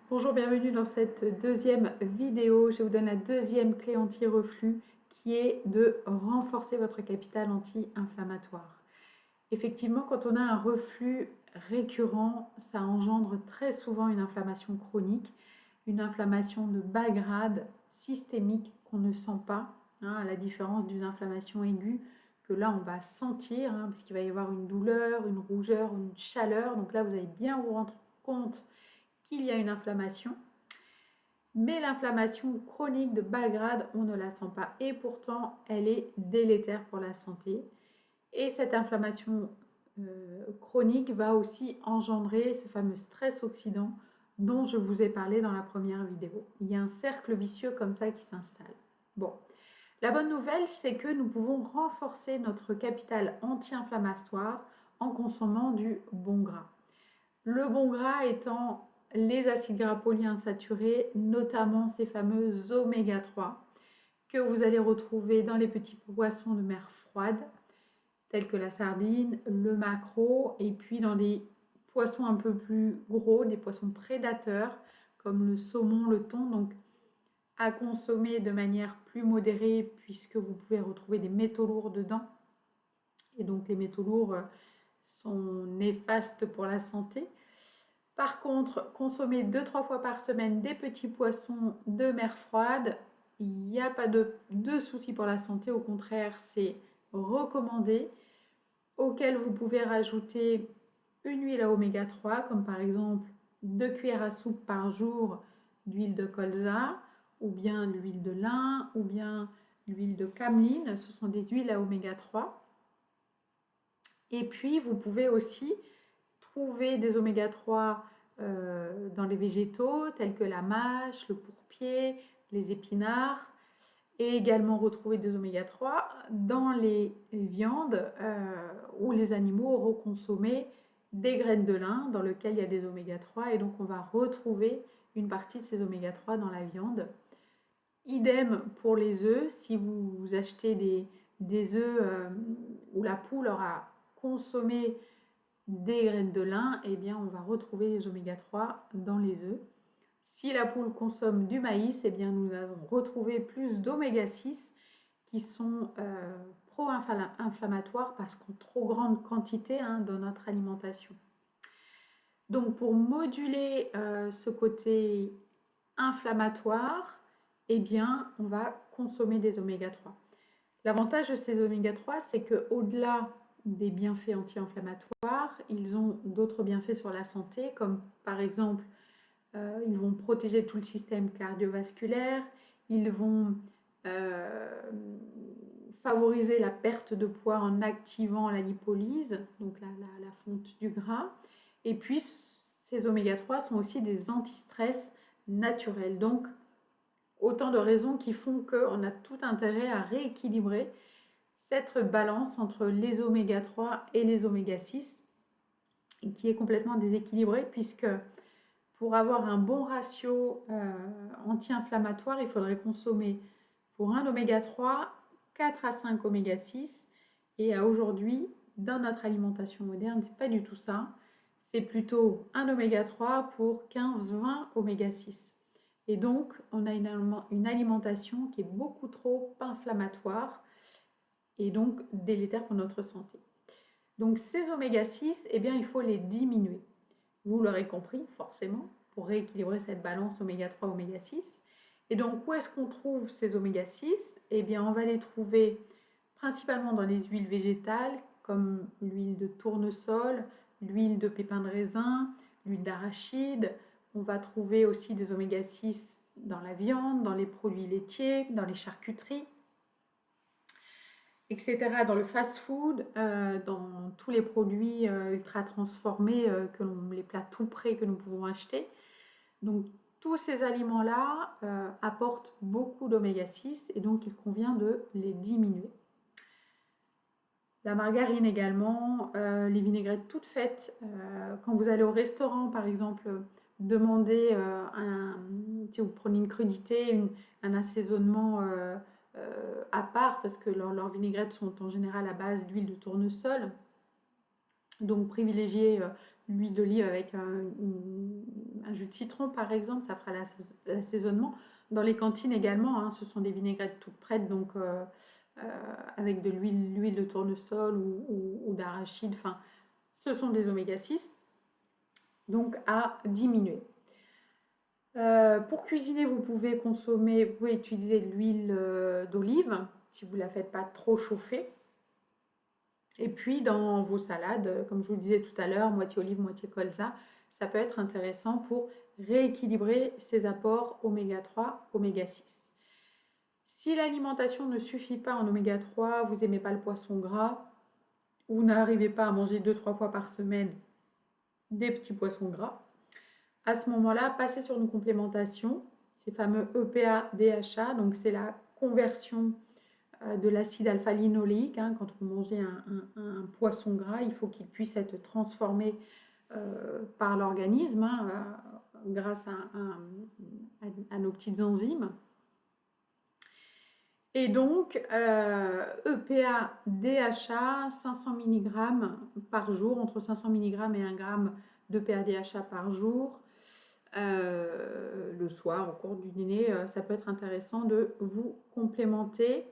Bonjour, bienvenue dans cette deuxième vidéo. Je vous donne la deuxième clé anti-reflux qui est de renforcer votre capital anti-inflammatoire. Effectivement, quand on a un reflux récurrent, ça engendre très souvent une inflammation chronique, une inflammation de bas grade systémique qu'on ne sent pas, à la différence d'une inflammation aiguë que là on va sentir, parce qu'il va y avoir une douleur, une rougeur, une chaleur. Donc là, vous allez bien vous rendre compte qu'il y a une inflammation. Mais l'inflammation chronique de bas grade, on ne la sent pas. Et pourtant, elle est délétère pour la santé. Et cette inflammation chronique va aussi engendrer ce fameux stress oxydant dont je vous ai parlé dans la première vidéo. Il y a un cercle vicieux comme ça qui s'installe. Bon, la bonne nouvelle, c'est que nous pouvons renforcer notre capital anti-inflammatoire en consommant du bon gras. Le bon gras étant les acides gras polyinsaturés, notamment ces fameux oméga 3 que vous allez retrouver dans les petits poissons de mer froide, tels que la sardine, le maquereau, et puis dans les poissons un peu plus gros, des poissons prédateurs, comme le saumon, le thon, donc à consommer de manière plus modérée, puisque vous pouvez retrouver des métaux lourds dedans. Et donc les métaux lourds sont néfastes pour la santé. Par contre, consommer 2-3 fois par semaine des petits poissons de mer froide, il n'y a pas de souci pour la santé. Au contraire, c'est recommandé. Auquel vous pouvez rajouter une huile à oméga 3, comme par exemple 2 cuillères à soupe par jour d'huile de colza, ou bien l'huile de lin, ou bien l'huile de cameline. Ce sont des huiles à oméga 3. Et puis, vous pouvez aussi trouver des oméga 3 dans les végétaux tels que la mâche, le pourpier, les épinards, et également retrouver des oméga 3 dans les viandes où les animaux auront consommé des graines de lin dans lesquelles il y a des oméga 3, et donc on va retrouver une partie de ces oméga 3 dans la viande. Idem pour les œufs, si vous achetez des œufs où la poule aura consommé des graines de lin, eh bien on va retrouver les oméga 3 dans les œufs. Si la poule consomme du maïs, eh bien nous allons retrouver plus d'oméga 6 qui sont pro-inflammatoires parce qu'en trop grande quantité dans notre alimentation. Donc pour moduler ce côté inflammatoire, eh bien on va consommer des oméga 3. L'avantage de ces oméga 3, c'est qu'au-delà des bienfaits anti-inflammatoires, ils ont d'autres bienfaits sur la santé, comme par exemple, ils vont protéger tout le système cardiovasculaire, ils vont favoriser la perte de poids en activant la lipolyse, donc la fonte du gras. Et puis, ces oméga 3 sont aussi des antistress naturels. Donc, autant de raisons qui font qu'on a tout intérêt à rééquilibrer cette balance entre les oméga 3 et les oméga 6, qui est complètement déséquilibrée, puisque pour avoir un bon ratio anti-inflammatoire, il faudrait consommer pour un oméga 3, 4 à 5 oméga 6. Et aujourd'hui, dans notre alimentation moderne, c'est pas du tout ça. C'est plutôt un oméga 3 pour 15-20 oméga 6. Et donc, on a une alimentation qui est beaucoup trop inflammatoire et donc délétère pour notre santé. Donc, ces oméga 6, eh bien, il faut les diminuer. Vous l'aurez compris, forcément, pour rééquilibrer cette balance oméga 3, oméga 6. Et donc, où est-ce qu'on trouve ces oméga 6? Eh bien, on va les trouver principalement dans les huiles végétales, comme l'huile de tournesol, l'huile de pépins de raisin, l'huile d'arachide. On va trouver aussi des oméga 6 dans la viande, dans les produits laitiers, dans les charcuteries, etc., dans le fast-food, dans tous les produits ultra transformés, les plats tout prêts que nous pouvons acheter. Donc, tous ces aliments-là apportent beaucoup d'oméga 6 et donc il convient de les diminuer. La margarine également, les vinaigrettes toutes faites. Quand vous allez au restaurant, par exemple, demandez si vous prenez une crudité, un assaisonnement à part, parce que leurs vinaigrettes sont en général à base d'huile de tournesol. Donc privilégiez l'huile d'olive avec un un jus de citron par exemple, ça fera l'assaisonnement. Dans les cantines également, hein, ce sont des vinaigrettes toutes prêtes, donc avec de l'huile de tournesol ou d'arachide, enfin, ce sont des oméga 6, donc à diminuer. Pour cuisiner, vous pouvez utiliser de l'huile d'olive si vous ne la faites pas trop chauffer. Et puis dans vos salades, comme je vous le disais tout à l'heure, moitié olive, moitié colza, ça peut être intéressant pour rééquilibrer ces apports oméga 3, oméga 6. Si l'alimentation ne suffit pas en oméga 3, vous n'aimez pas le poisson gras, vous n'arrivez pas à manger 2-3 fois par semaine des petits poissons gras, à ce moment-là, passez sur une complémentation, ces fameux EPA, DHA, donc c'est la conversion de l'acide alpha-linoléique. Hein, quand vous mangez un poisson gras, il faut qu'il puisse être transformé par l'organisme grâce à nos petites enzymes. Et donc, EPA, DHA, 500 mg par jour, entre 500 mg et 1 g d'EPA, DHA par jour. Le soir, au cours du dîner, ça peut être intéressant de vous complémenter.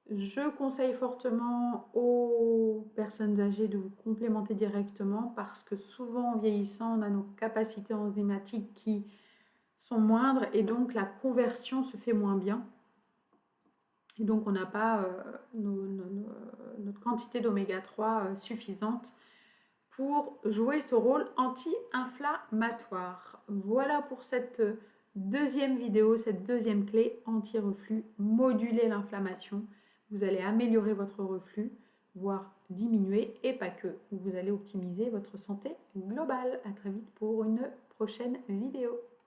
Je conseille fortement aux personnes âgées de vous complémenter directement parce que souvent en vieillissant, on a nos capacités enzymatiques qui sont moindres et donc la conversion se fait moins bien. Et donc on n'a pas notre quantité d'oméga 3 suffisante pour jouer ce rôle anti-inflammatoire. Voilà pour cette deuxième vidéo, cette deuxième clé anti-reflux, moduler l'inflammation. Vous allez améliorer votre reflux, voire diminuer, et pas que. Vous allez optimiser votre santé globale. À très vite pour une prochaine vidéo.